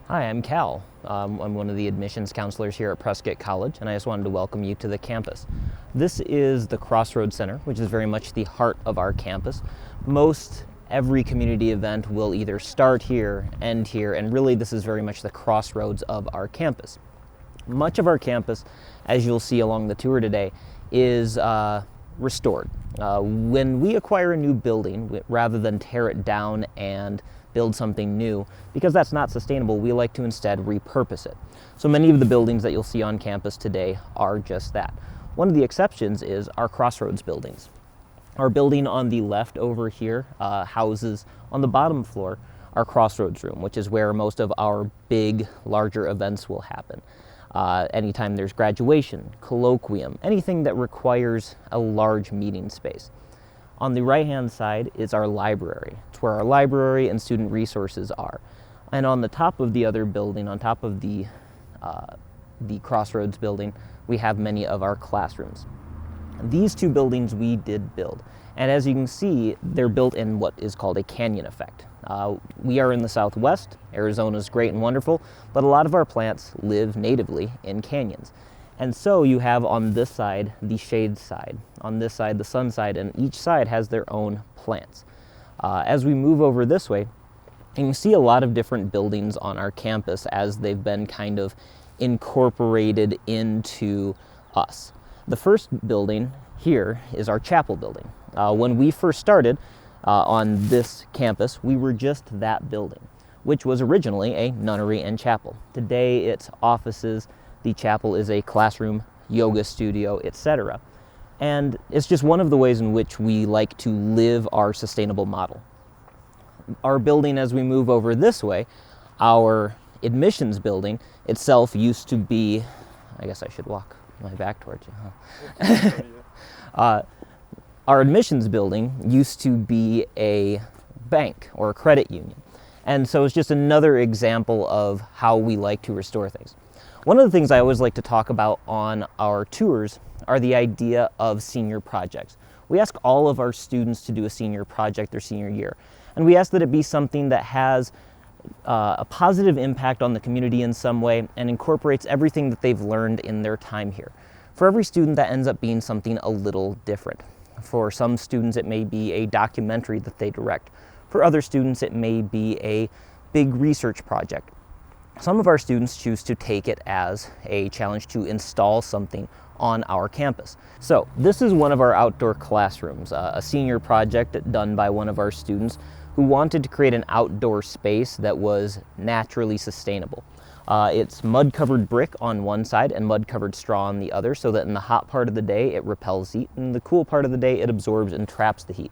Hi, I'm Cal. I'm one of the admissions counselors here at Prescott College, and I just wanted to welcome you to the campus. This is the Crossroads Center, which is very much the heart of our campus. Most every community event will either start here, end here, and really this is very much the crossroads of our campus. Much of our campus, as you'll see along the tour today, is restored. When we acquire a new building, rather than tear it down and build something new, because that's not sustainable, we like to instead repurpose it. So many of the buildings that you'll see on campus today are just that. One of the exceptions is our Crossroads buildings. Our building on the left over here houses, on the bottom floor, our Crossroads room, which is where most of our big, larger events will happen. Anytime there's graduation, colloquium, anything that requires a large meeting space. On the right-hand side is our library. It's where our library and student resources are. And on the top of the other building, on top of the Crossroads building, we have many of our classrooms. These two buildings we did build. And as you can see, they're built in what is called a canyon effect. We are in the Southwest. Arizona's great and wonderful, but a lot of our plants live natively in canyons. And so you have on this side the shade side, on this side the sun side, and each side has their own plants. As we move over this way, you can see a lot of different buildings on our campus as they've been kind of incorporated into us. The first building here is our chapel building. When we first started on this campus, we were just that building, which was originally a nunnery and chapel. Today it's offices. The chapel is a classroom, yoga studio, etc. And it's just one of the ways in which we like to live our sustainable model. Our building, as we move over this way, our admissions building itself used to be, I guess I should walk my back towards you, huh? Our admissions building used to be a bank or a credit union. And so it's just another example of how we like to restore things. One of the things I always like to talk about on our tours are the idea of senior projects. We ask all of our students to do a senior project their senior year, and we ask that it be something that has a positive impact on the community in some way and incorporates everything that they've learned in their time here. For every student, that ends up being something a little different. For some students, it may be a documentary that they direct. For other students, it may be a big research project. Some of our students choose to take it as a challenge to install something on our campus. So this is one of our outdoor classrooms, a senior project done by one of our students who wanted to create an outdoor space that was naturally sustainable. It's mud-covered brick on one side and mud-covered straw on the other, so that in the hot part of the day it repels heat, and the cool part of the day it absorbs and traps the heat.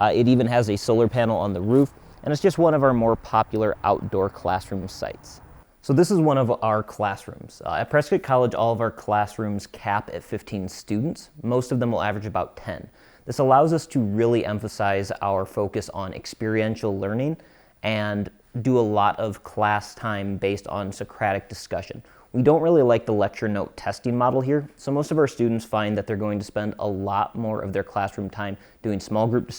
It even has a solar panel on the roof, and it's just one of our more popular outdoor classroom sites. So this is one of our classrooms. At Prescott College, all of our classrooms cap at 15 students. Most of them will average about 10. This allows us to really emphasize our focus on experiential learning and do a lot of class time based on Socratic discussion. We don't really like the lecture note testing model here, so most of our students find that they're going to spend a lot more of their classroom time doing small group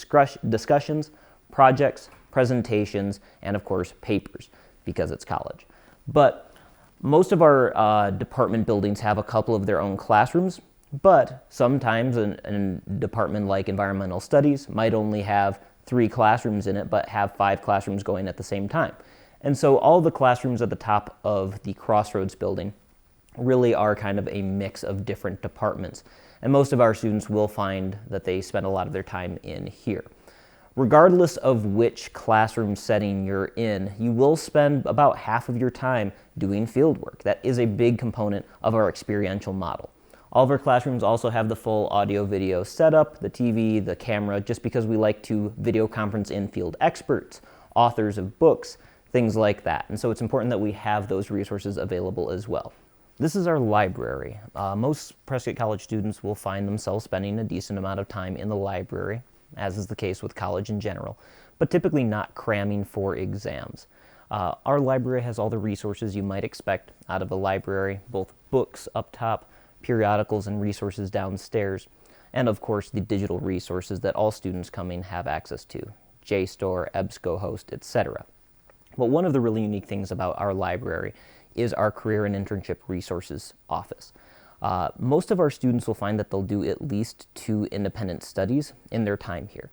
discussions, projects, presentations, and of course papers, because it's college. But most of our department buildings have a couple of their own classrooms, but sometimes a department like environmental studies might only have 3 classrooms in it, but have 5 classrooms going at the same time. And so all the classrooms at the top of the Crossroads building really are kind of a mix of different departments. And most of our students will find that they spend a lot of their time in here. Regardless of which classroom setting you're in, you will spend about half of your time doing field work. That is a big component of our experiential model. All of our classrooms also have the full audio-video setup, the TV, the camera, just because we like to video conference in field experts, authors of books, things like that. And so it's important that we have those resources available as well. This is our library. Most Prescott College students will find themselves spending a decent amount of time in the library, as is the case with college in general, but typically not cramming for exams. Our library has all the resources you might expect out of a library, both books up top, periodicals and resources downstairs, and of course the digital resources that all students coming have access to, JSTOR, EBSCO host, etc. But one of the really unique things about our library is our Career and Internship Resources Office. Most of our students will find that they'll do at least 2 independent studies in their time here.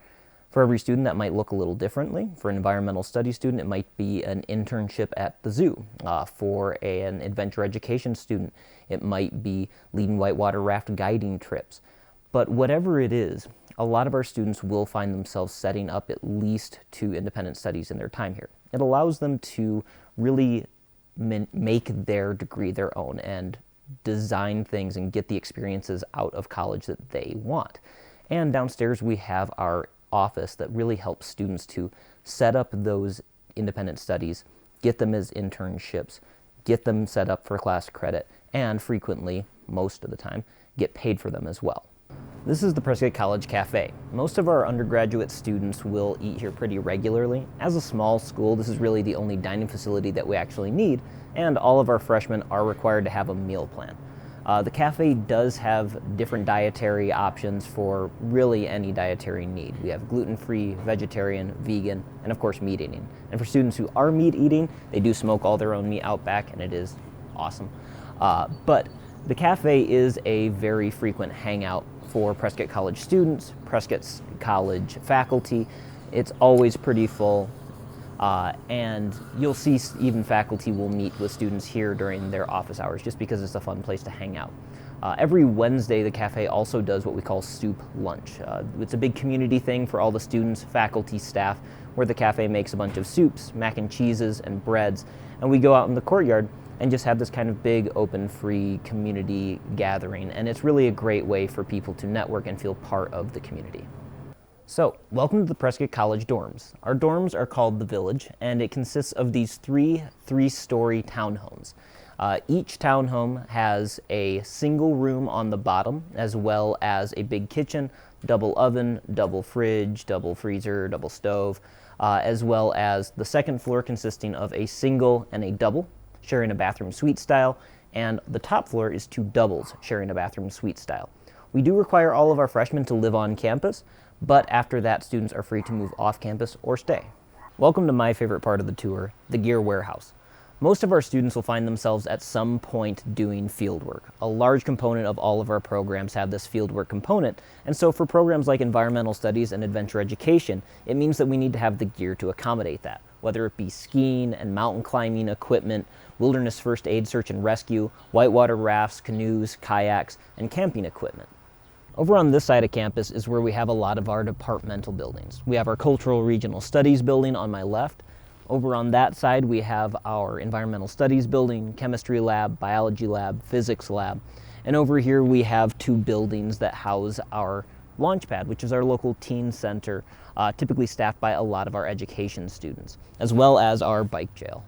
For every student, that might look a little differently. For an environmental studies student, it might be an internship at the zoo. For an adventure education student, it might be leading whitewater raft guiding trips. But whatever it is, a lot of our students will find themselves setting up at least 2 independent studies in their time here. It allows them to really make their degree their own and design things and get the experiences out of college that they want. And downstairs we have our office that really helps students to set up those independent studies, get them as internships, get them set up for class credit, and frequently, most of the time, get paid for them as well. This is the Prescott College Cafe. Most of our undergraduate students will eat here pretty regularly. As a small school, this is really the only dining facility that we actually need, and all of our freshmen are required to have a meal plan. The cafe does have different dietary options for really any dietary need. We have gluten-free, vegetarian, vegan, and of course meat eating. And for students who are meat eating, they do smoke all their own meat out back, and it is awesome. But the cafe is a very frequent hangout for Prescott College students, Prescott College faculty. It's always pretty full. And you'll see even faculty will meet with students here during their office hours just because it's a fun place to hang out. Every Wednesday, the cafe also does what we call soup lunch. It's a big community thing for all the students, faculty, staff, where the cafe makes a bunch of soups, mac and cheeses, and breads, and we go out in the courtyard and just have this kind of big, open, free community gathering, and it's really a great way for people to network and feel part of the community. So, welcome to the Prescott College dorms. Our dorms are called The Village, and it consists of these three-story townhomes. Each townhome has a single room on the bottom, as well as a big kitchen, double oven, double fridge, double freezer, double stove, as well as the second floor consisting of a single and a double, sharing a bathroom suite style, and the top floor is 2 doubles, sharing a bathroom suite style. We do require all of our freshmen to live on campus, but after that, students are free to move off campus or stay. Welcome to my favorite part of the tour, the gear warehouse. Most of our students will find themselves at some point doing fieldwork. A large component of all of our programs have this fieldwork component, and so for programs like environmental studies and adventure education, it means that we need to have the gear to accommodate that, whether it be skiing and mountain climbing equipment, wilderness first aid search and rescue, whitewater rafts, canoes, kayaks, and camping equipment. Over on this side of campus is where we have a lot of our departmental buildings. We have our Cultural Regional Studies building on my left. Over on that side we have our Environmental Studies building, Chemistry lab, Biology lab, Physics lab. And over here we have 2 buildings that house our Launchpad, which is our local teen center, typically staffed by a lot of our education students, as well as our bike jail.